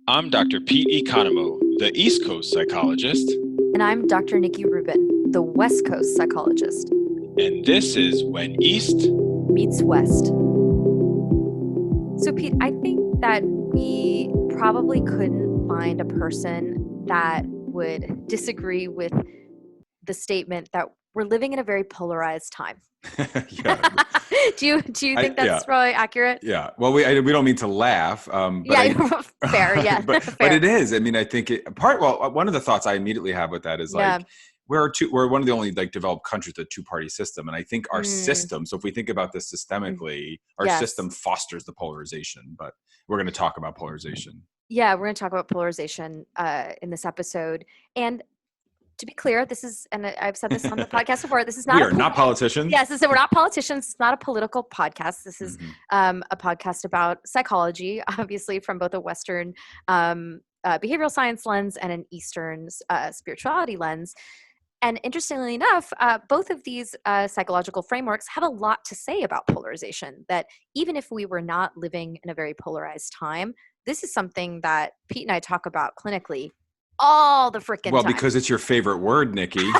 I'm Dr. Pete Economo, the East Coast psychologist. And I'm Dr. Nikki Rubin, the West Coast psychologist. And this is When East Meets West. So, Pete, I think that we probably couldn't find a person that would disagree with the statement that we're living in a very polarized time. Yeah. Do you think that's probably accurate? Yeah. Well, we don't mean to laugh. Fair. Yeah. but it is. I mean, I think one of the thoughts I immediately have with that is we're one of the only developed countries with a two-party system. And I think our system, so if we think about this systemically, our system fosters the polarization, but we're going to talk about polarization. Yeah, we're going to talk about polarization in this episode. And to be clear, and I've said this on the podcast before, this is not— We are not politicians. Yes, we're not politicians. It's not a political podcast. This is a podcast about psychology, obviously from both a Western behavioral science lens and an Eastern spirituality lens. And interestingly enough, both of these psychological frameworks have a lot to say about polarization, that even if we were not living in a very polarized time, this is something that Pete and I talk about clinically all the freaking time. Well, because it's your favorite word, Nikki.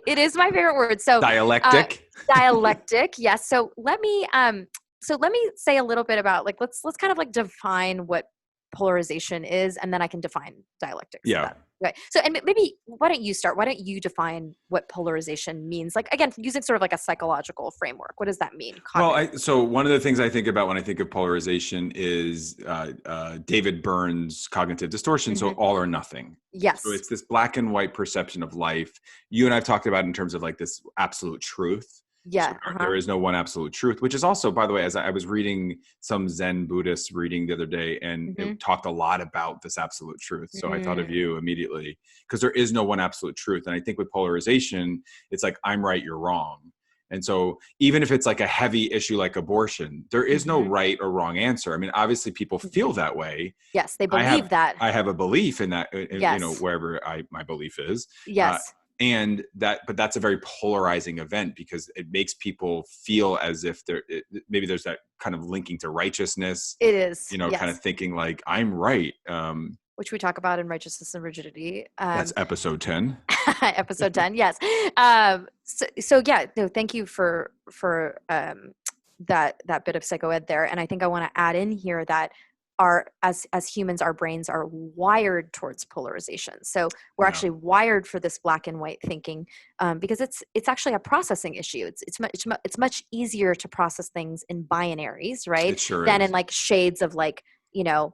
It is my favorite word. So dialectic. Dialectic, yes. So let me say a little bit about let's kind of define what polarization is, and then I can define dialectics. Yeah. Right. So, and maybe why don't you start? Why don't you define what polarization means? Again, using sort of a psychological framework. What does that mean? So one of the things I think about when I think of polarization is David Byrne's cognitive distortion. So all or nothing. Yes. So it's this black and white perception of life. You and I've talked about in terms of this absolute truth. Yeah. So there is no one absolute truth, which is also, by the way, as I was reading some Zen Buddhist reading the other day, and it talked a lot about this absolute truth. So I thought of you immediately, because there is no one absolute truth. And I think with polarization, it's I'm right, you're wrong. And so even if it's a heavy issue like abortion, there is no right or wrong answer. I mean, obviously people feel that way. Yes, they believe that. I have a belief in that, yes. Wherever my belief is. Yes. But that's a very polarizing event, because it makes people feel as if maybe there's that kind of linking to righteousness. It is, kind of thinking I'm right. Which we talk about in Righteousness and Rigidity. That's episode 10. Episode 10, yes. So yeah, no, thank you for that bit of psychoed there. And I think I want to add in here that as humans, our brains are wired towards polarization. So we're actually wired for this black and white thinking, because it's actually a processing issue. It's much easier to process things in binaries, right? It sure than is. in shades of 1,000.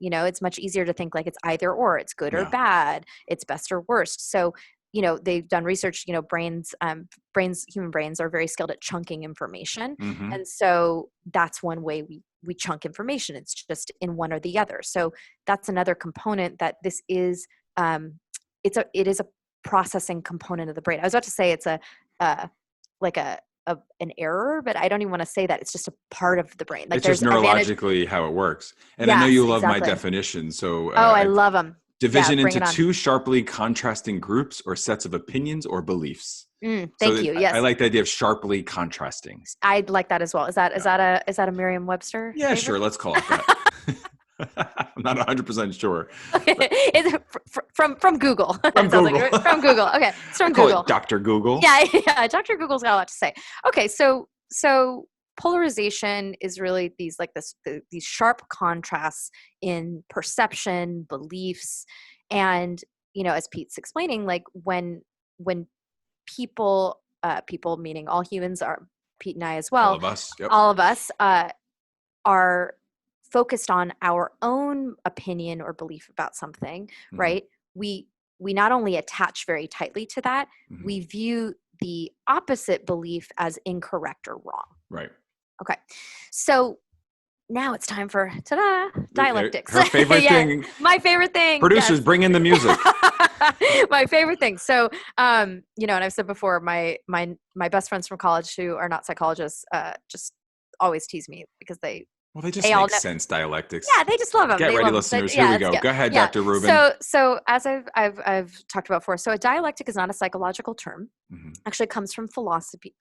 It's much easier to think it's either or, it's good or bad, it's best or worst. So they've done research, human brains are very skilled at chunking information. And so that's one way we chunk information. It's just in one or the other. So that's another component that this is, it is a processing component of the brain. I was about to say it's an error, but I don't even want to say that. It's just a part of the brain. It's just neurologically how it works. And I know you love my definition. So I love them. Division into two sharply contrasting groups or sets of opinions or beliefs. Thank you. Yes. I like the idea of sharply contrasting. I like that as well. Is that a Merriam-Webster? Yeah, favorite? Sure. Let's call it that. I'm not 100% sure. Okay. Is it from Google? From Google. From Google. Okay. It's from Google. Dr. Google. Yeah. Dr. Google's got a lot to say. Okay. So polarization is really these these sharp contrasts in perception, beliefs, and as Pete's explaining, when people meaning all humans, are Pete and I as well, all of us are focused on our own opinion or belief about something, right? We not only attach very tightly to that, we view the opposite belief as incorrect or wrong. Right. Okay. So now it's time for dialectics. Her favorite thing. My favorite thing. Producers, bring in the music. My favorite thing. So, and I've said before, my best friends from college who are not psychologists, just always tease me because they Well, they just They all make know. sense, dialectics. Yeah, they just love them. Get They ready, love them. So, listeners. Here yeah, we it's go. good. Go ahead, Yeah. Dr. Rubin. So as I've talked about before, so a dialectic is not a psychological term. Mm-hmm. Actually, it comes from philosophy,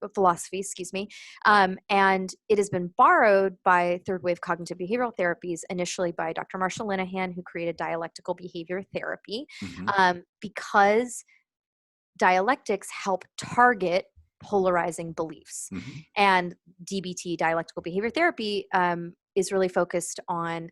excuse me, and it has been borrowed by third wave cognitive behavioral therapies, initially by Dr. Marshall Linehan, who created dialectical behavior therapy, Mm-hmm. because dialectics help target polarizing beliefs. Mm-hmm. And DBT, dialectical behavior therapy, is really focused on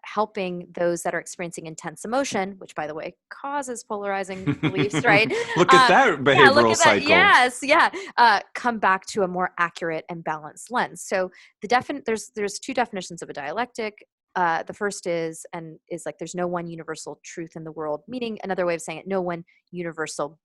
helping those that are experiencing intense emotion, which, by the way, causes polarizing beliefs, right? Look at that Yeah, look behavioral at that. cycle. Yes, yeah. Come back to a more accurate and balanced lens. So there's two definitions of a dialectic. The first is like there's no one universal truth in the world, meaning another way of saying it, no one universal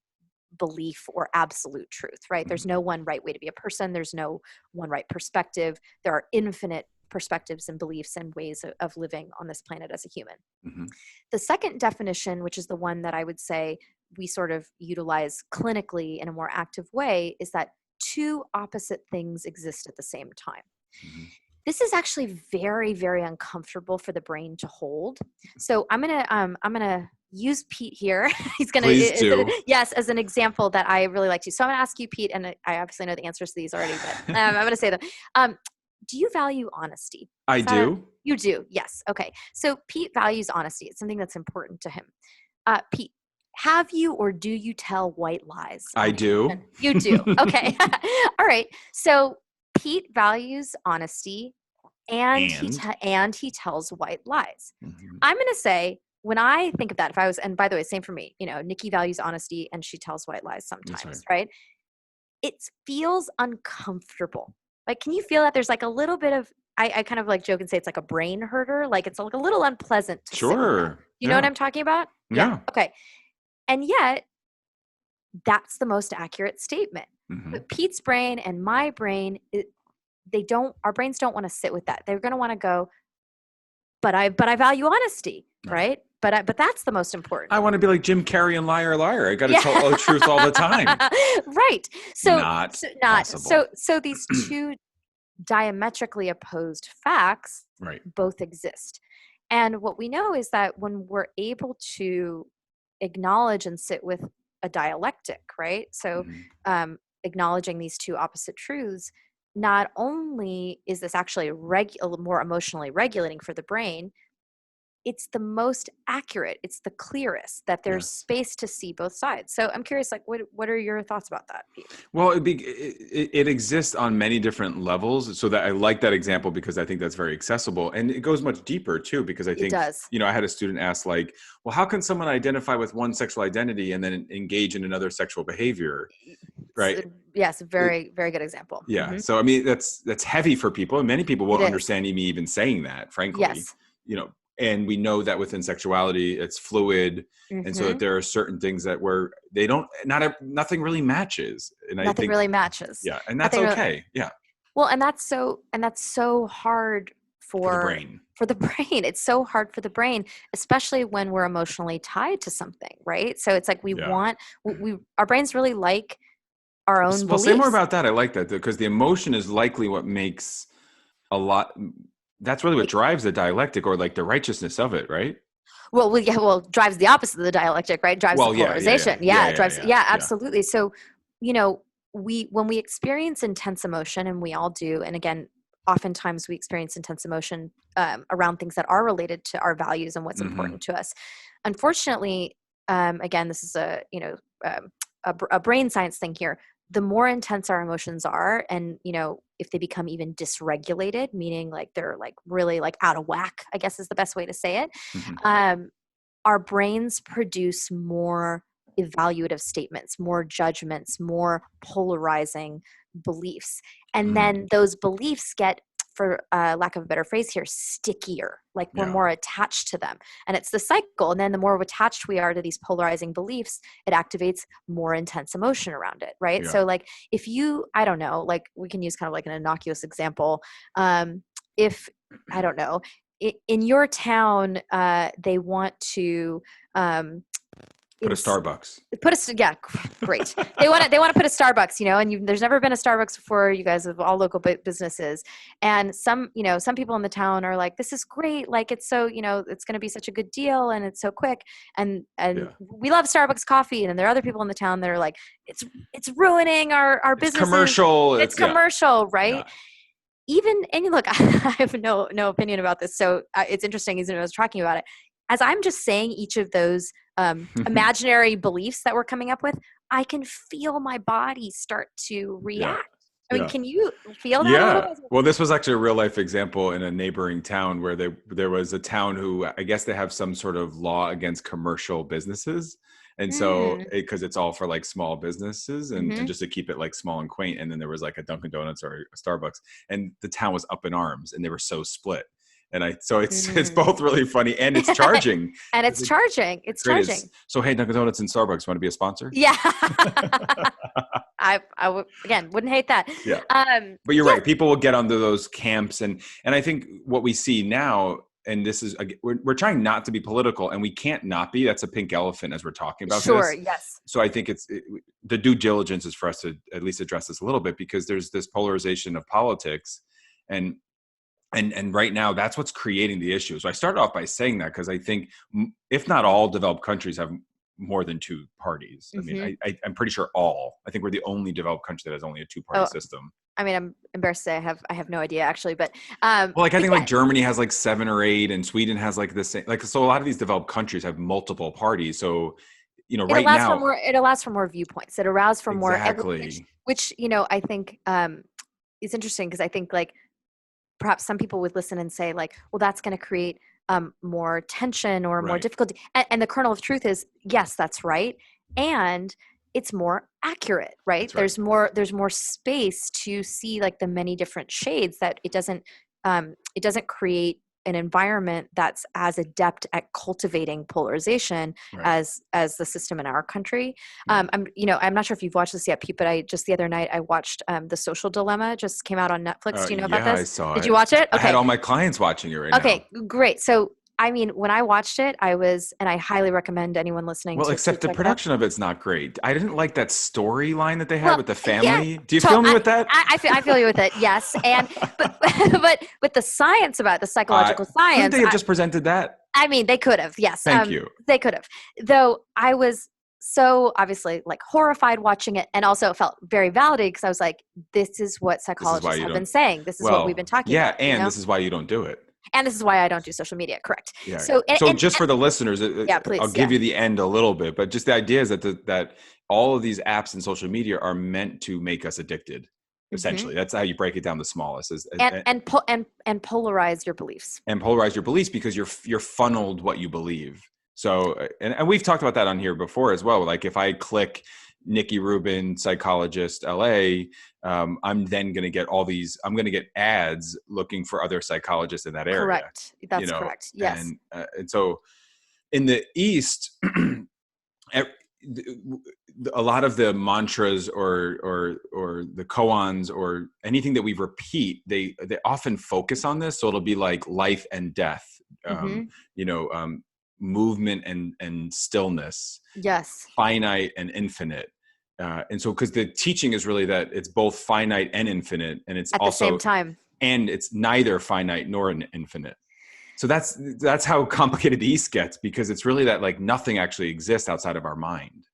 belief or absolute truth, right? There's no one right way to be a person. There's no one right perspective. There are infinite perspectives and beliefs and ways of living on this planet as a human. Mm-hmm. The second definition, which is the one that I would say we sort of utilize clinically in a more active way, is that two opposite things exist at the same time. Mm-hmm. This is actually very, very uncomfortable for the brain to hold. So I'm gonna use Pete here. He's gonna, Please do. yes, as an example that I really like to. So I'm gonna ask you, Pete, and I obviously know the answers to these already, but I'm gonna say them. Do you value honesty? I do. You do, yes. Okay. So Pete values honesty. It's something that's important to him. Pete, have you or do you tell white lies? I do. You do. Okay. All right. So Pete values honesty and he tells white lies. Mm-hmm. I'm going to say, when I think of that, if I was, and by the way, same for me, Nikki values honesty and she tells white lies sometimes, right? It feels uncomfortable. Like, can you feel that there's like a little bit of, I kind of like joke and say it's like a brain herder. Like it's like a little unpleasant to sit with that. You know what I'm talking about? Yeah. Okay. And yet that's the most accurate statement. Mm-hmm. But Pete's brain and my brain, our brains don't want to sit with that. They're going to want to go, but I value honesty, right? But that's the most important. I want to be like Jim Carrey and Liar Liar. I got to tell the truth all the time. Right. So not possible. So these two diametrically opposed facts both exist. And what we know is that when we're able to acknowledge and sit with a dialectic, right? So acknowledging these two opposite truths, not only is this actually more emotionally regulating for the brain, it's the most accurate, it's the clearest, that there's space to see both sides. So I'm curious, like, what are your thoughts about that, Pete? Well, it exists on many different levels. So that I like that example because I think that's very accessible. And it goes much deeper too, because I think, I had a student ask like, well, how can someone identify with one sexual identity and then engage in another sexual behavior? Right. Yes. Very, very good example. Yeah. Mm-hmm. So, I mean, that's heavy for people, and many people won't understand me even saying that, frankly. Yes. And we know that within sexuality, it's fluid. Mm-hmm. And so that there are certain things that nothing really matches. And nothing really matches. Yeah. And that's okay. Yeah. Well, and that's so hard for the brain. It's so hard for the brain, especially when we're emotionally tied to something, right? So it's like our brains really like our own beliefs. Say more about that. I like that, because the emotion is likely what makes that's really what drives the dialectic, or like the righteousness of it, right? Well, drives the opposite of the dialectic, right? Drives the polarization. Yeah, absolutely. So, when we experience intense emotion, and we all do, and again, oftentimes we experience intense emotion around things that are related to our values and what's important to us. Unfortunately, again, this is a brain science thing here. The more intense our emotions are, and if they become even dysregulated, meaning like they're like really like out of whack, I guess is the best way to say it, our brains produce more evaluative statements, more judgments, more polarizing beliefs. And then those beliefs get, for lack of a better phrase here, stickier, like we're more attached to them. And it's the cycle. And then the more attached we are to these polarizing beliefs, it activates more intense emotion around it, right? So like if I don't know, like we can use kind of like an innocuous example. If, I don't know, in your town, they want to Put a Starbucks. Yeah, great. They want to put a Starbucks, and there's never been a Starbucks before. You guys have all local businesses, and some people in the town are like, this is great. Like, it's so, it's going to be such a good deal and it's so quick. And we love Starbucks coffee. And then there are other people in the town that are like, it's ruining our businesses. Commercial. It's commercial, right? Yeah. And look, I have no opinion about this. So it's interesting, as I was talking about it, as I'm just saying each of those imaginary beliefs that we're coming up with, I can feel my body start to react. I mean, can you feel that a little bit? Well, this was actually a real life example in a neighboring town where there was a town who, I guess they have some sort of law against commercial businesses. And so, because it's all for like small businesses and just to keep it like small and quaint. And then there was like a Dunkin' Donuts or a Starbucks, and the town was up in arms and they were so split. And so it's both really funny and it's charging. And it's charging. It's charging. So, hey, Dunkin' Donuts and Starbucks, want to be a sponsor? Yeah. I wouldn't hate that. Yeah. But you're right. People will get onto those camps. And I think what we see now, and this is, we're trying not to be political, and we can't not be. That's a pink elephant as we're talking about this. Sure, yes. So I think the due diligence is for us to at least address this a little bit, because there's this polarization of politics. And right now, that's what's creating the issue. So I started off by saying that because I think, if not all developed countries have more than two parties. I mean, I'm pretty sure all. I think we're the only developed country that has only a two-party system. I mean, I'm embarrassed to say I have no idea actually, but well, like I think like Germany has like 7 or 8, and Sweden has like the same. Like, so a lot of these developed countries have multiple parties. So right now it allows for more viewpoints. It allows for more exactly, which I think is interesting, because I think like perhaps some people would listen and say like, well, that's going to create more tension or more difficulty. And the kernel of truth is, yes, that's right. And it's more accurate, right? There's more space to see like the many different shades, that it doesn't create an environment that's as adept at cultivating polarization as the system in our country. I'm not sure if you've watched this yet, Pete, but just the other night I watched The Social Dilemma. Just came out on Netflix. Do you know about this? I saw it. Did you watch it? Okay. I had all my clients watching it right now. Okay, great. So I mean, when I watched it, and I highly recommend anyone listening. Well, except the production of it's not great. I didn't like that storyline that they had with the family. Do you feel me with that? I feel you with it. Yes, but with the science about the psychological science, couldn't they have just presented that? I mean, they could have. Yes, thank you. They could have. Though I was so obviously like horrified watching it, and also felt very validated, because I was like, this is what psychologists have been saying. This is what we've been talking about. Yeah, and this is why you don't do it. And this is why I don't do social media. Correct. Yeah. So just for the listeners, please, I'll give you the end a little bit, but just the idea is that all of these apps and social media are meant to make us addicted. Essentially, that's how you break it down the smallest. And polarize your beliefs. And polarize your beliefs, because you're funneled what you believe. So, and we've talked about that on here before as well. Like if I click Nikki Rubin, psychologist, LA, I'm then going to get I'm going to get ads looking for other psychologists in that area. Correct. That's correct. Yes. And so in the East, a lot of the mantras or the koans or anything that we repeat, they often focus on this. So it'll be like life and death, movement and stillness. Yes. Finite and infinite. And so, because the teaching is really that it's both finite and infinite, and it's at also the same time, and it's neither finite nor infinite. So that's how complicated the East gets, because it's really that like nothing actually exists outside of our mind.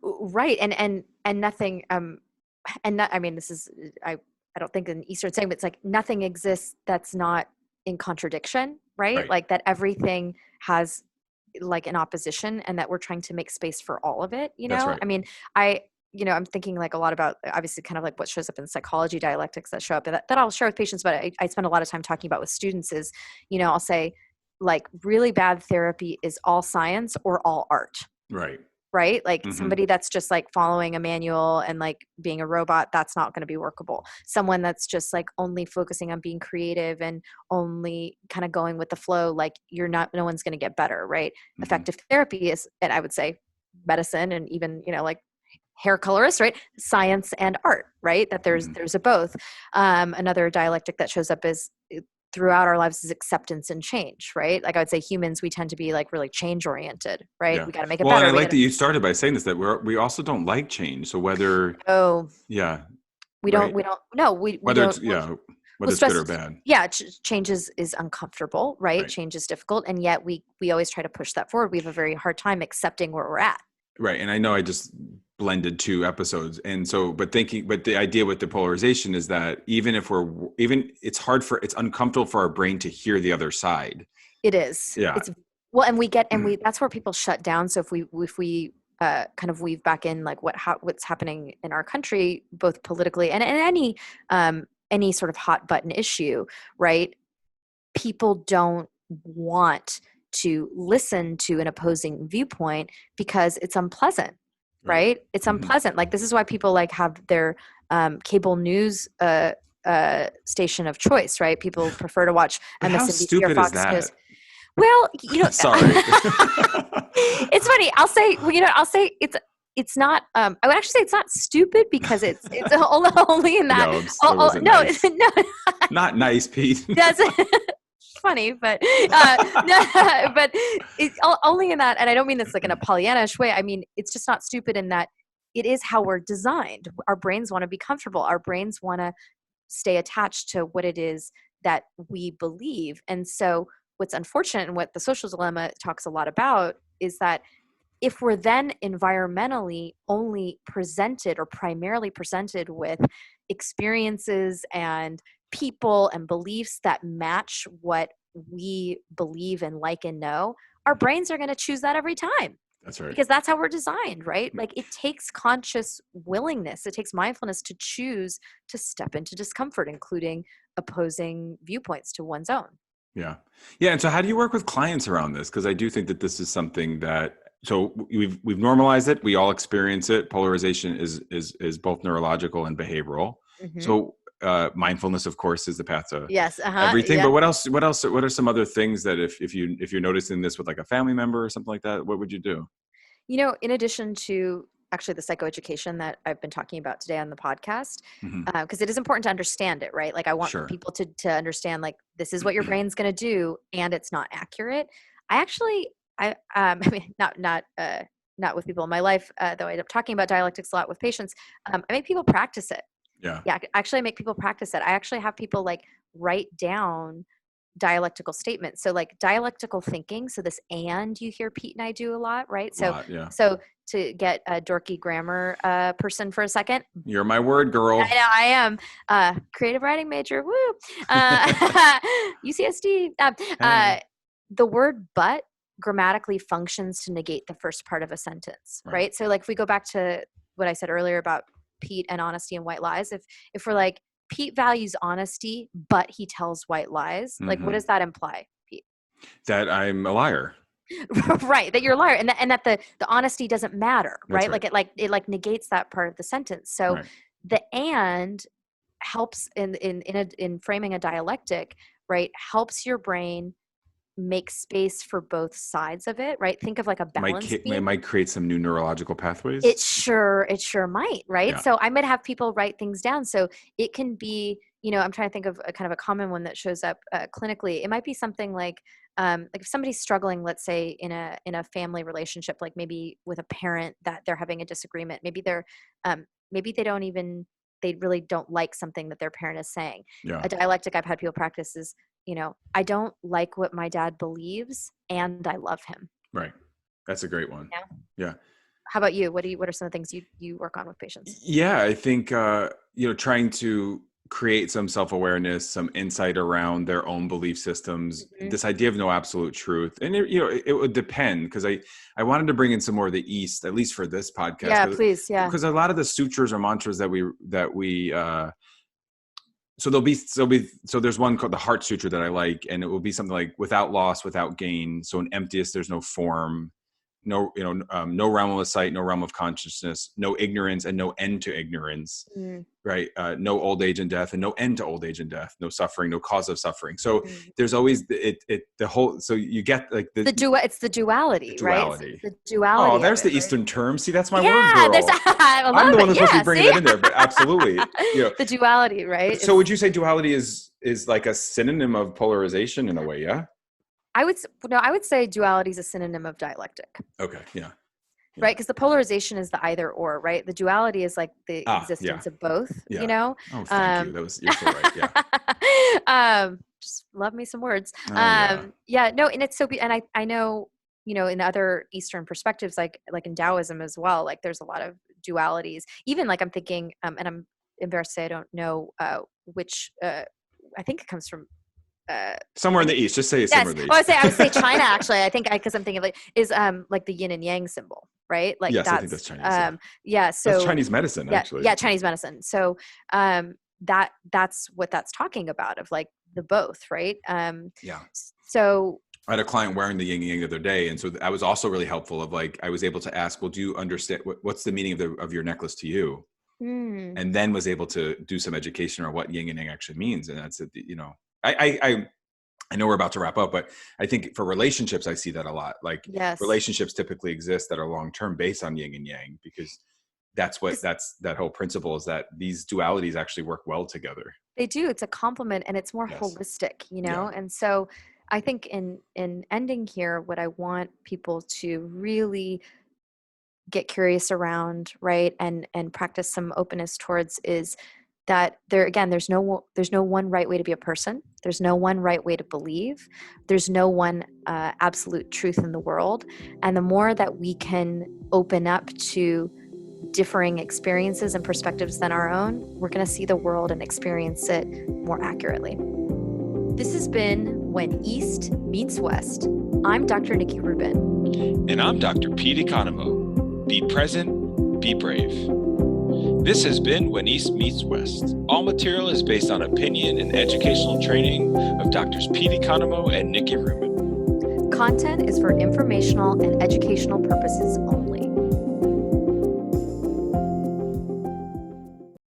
Right. And nothing, I mean, this is, I don't think an Eastern saying, but it's like nothing exists that's not in contradiction, right? Like that everything has like an opposition, and that we're trying to make space for all of it, That's right. I mean, I'm thinking like a lot about obviously kind of like what shows up in psychology dialectics that show up, and that I'll share with patients, but I spend a lot of time talking about with students is, I'll say like really bad therapy is all science or all art. Right? Like somebody that's just like following a manual and like being a robot, that's not going to be workable. Someone that's just like only focusing on being creative and only kind of going with the flow, like no one's going to get better, right? Effective therapy is, and I would say medicine and even, like hair colorist, right? Science and art, right? That there's a both. Another dialectic that shows up is throughout our lives is acceptance and change, right? Like I would say humans, we tend to be like really change oriented, right? Yeah. We got to make it Well, and better. I like that you started by saying this, that we also don't like change. So whether, Oh, yeah, we don't, right. we don't, no, we Whether don't, it's, yeah, well, whether it's good stress, or bad. yeah, change is uncomfortable, right? Right. Change is difficult. And yet we always try to push that forward. We have a very hard time accepting where we're at. Right. And I know I just blended two episodes. And so, but the idea with the polarization is that it's uncomfortable for our brain to hear the other side. It is. Yeah. It's well, that's where people shut down. So if we kind of weave back in like what's happening in our country, both politically and any sort of hot button issue, right? People don't want to listen to an opposing viewpoint because it's unpleasant, right? It's unpleasant. Like this is why people like have their cable news station of choice, right? People prefer to watch But how MSNBC or stupid is Fox News. that? Well, Sorry. It's funny. I'll say it's not. I would actually say it's not stupid because it's only in that. No, nice. No, Not nice, Pete. that's funny, but no, but it's only in that. And I don't mean this like in a Pollyannish way. I mean it's just not stupid in that it is how we're designed. Our brains want to be comfortable. Our brains want to stay attached to what it is that we believe, and so what's unfortunate and what the social dilemma talks a lot about is that if we're then environmentally only presented or primarily presented with experiences and people and beliefs that match what we believe and like and know, our brains are going to choose that every time. That's right. Because that's how we're designed, right? Like it takes conscious willingness, it takes mindfulness to choose to step into discomfort, including opposing viewpoints to one's own. Yeah. Yeah. And so how do you work with clients around this? Because I do think that this is something that, so we've normalized it. We all experience it. Polarization is both neurological and behavioral. Mm-hmm. So mindfulness, of course, is the path to everything. Yeah. But what are some other things that if you're noticing this with like a family member or something like that, what would you do? In addition to actually the psychoeducation that I've been talking about today on the podcast, because it is important to understand it, right? Like I want people to understand like this is what your brain's going to do and it's not accurate. I mean, not with people in my life, though I end up talking about dialectics a lot with patients. I make people practice it. Yeah. Actually I make people practice it. I actually have people like write down dialectical statements. So like dialectical thinking. So this and you hear Pete and I do a lot, right? So to get a dorky grammar person for a second. You're my word girl. I know I am. Creative writing major. Woo. UCSD. The word but grammatically functions to negate the first part of a sentence, right? So like if we go back to what I said earlier about Pete and honesty and white lies, if we're like, Pete values honesty, but he tells white lies. Like, what does that imply, Pete? That I'm a liar. Right. That you're a liar, and that the honesty doesn't matter, right? Like it negates that part of the sentence. So the and helps in framing a dialectic, right? Helps your brain make space for both sides of it, right? Think of like a balance beam. It might create some new neurological pathways. It sure might, right? Yeah. So I might have people write things down. So it can be, I'm trying to think of a kind of a common one that shows up clinically. It might be something like if somebody's struggling, let's say in a family relationship, like maybe with a parent that they're having a disagreement. Maybe they really don't like something that their parent is saying. Yeah. A dialectic I've had people practice is, I don't like what my dad believes and I love him. Right. That's a great one. Yeah. How about you? What are some of the things you work on with patients? Yeah, I think, trying to create some self-awareness, some insight around their own belief systems, this idea of no absolute truth. And it would depend, because I wanted to bring in some more of the East, at least for this podcast. Yeah, please. Yeah. Because a lot of the sutras or mantras that we so there's one called the Heart Sutra that I like, and it will be something like without loss, without gain. So in emptiness, there's no form. no, no realm of sight, no realm of consciousness, no ignorance, and no end to ignorance. Right? No old age and death, and no end to old age and death. No suffering, no cause of suffering. So there's always the whole. So you get like it's the duality, right? It's the duality. Oh, there's the Eastern term. See, that's my word, girl. I'm the one that's supposed to be bringing that in there, but absolutely, the duality, right? So would you say duality is like a synonym of polarization in a way? Yeah. I would say duality is a synonym of dialectic. Okay. Yeah. Right, because the polarization is the either or, right? The duality is like the existence of both. Oh, thank you. You're so right. Yeah. Just love me some words. No, and it's so. And I know, in other Eastern perspectives, like in Taoism as well, like there's a lot of dualities. Even like I'm thinking, and I'm embarrassed to say I don't know which. I think it comes from. Somewhere in the East, just say it's somewhere in the East. Well, I would say China actually. I think because I'm thinking of it is like the yin and yang symbol, right? Like yes, I think that's Chinese. So that's Chinese medicine, actually. Yeah, Chinese medicine. So that's what that's talking about, of like the both, right? So I had a client wearing the yin and yang the other day, and so that was also really helpful. Of like, I was able to ask, well, do you understand what's the meaning of your necklace to you? And then was able to do some education on what yin and yang actually means, and that's it. I know we're about to wrap up, but I think for relationships, I see that a lot. Like relationships typically exist that are long-term based on yin and yang, because that's that whole principle is that these dualities actually work well together. They do. It's a complement, and it's more holistic, And so I think in ending here, what I want people to really get curious around, right, and practice some openness towards is that there's no one right way to be a person. There's no one right way to believe. There's no one absolute truth in the world. And the more that we can open up to differing experiences and perspectives than our own, we're going to see the world and experience it more accurately. This has been When East Meets West. I'm Dr. Nikki Rubin. And I'm Dr. Pete Economo. Be present, be brave. This has been When East Meets West. All material is based on opinion and educational training of Drs. Pete Economo and Nikki Rubin. Content is for informational and educational purposes only.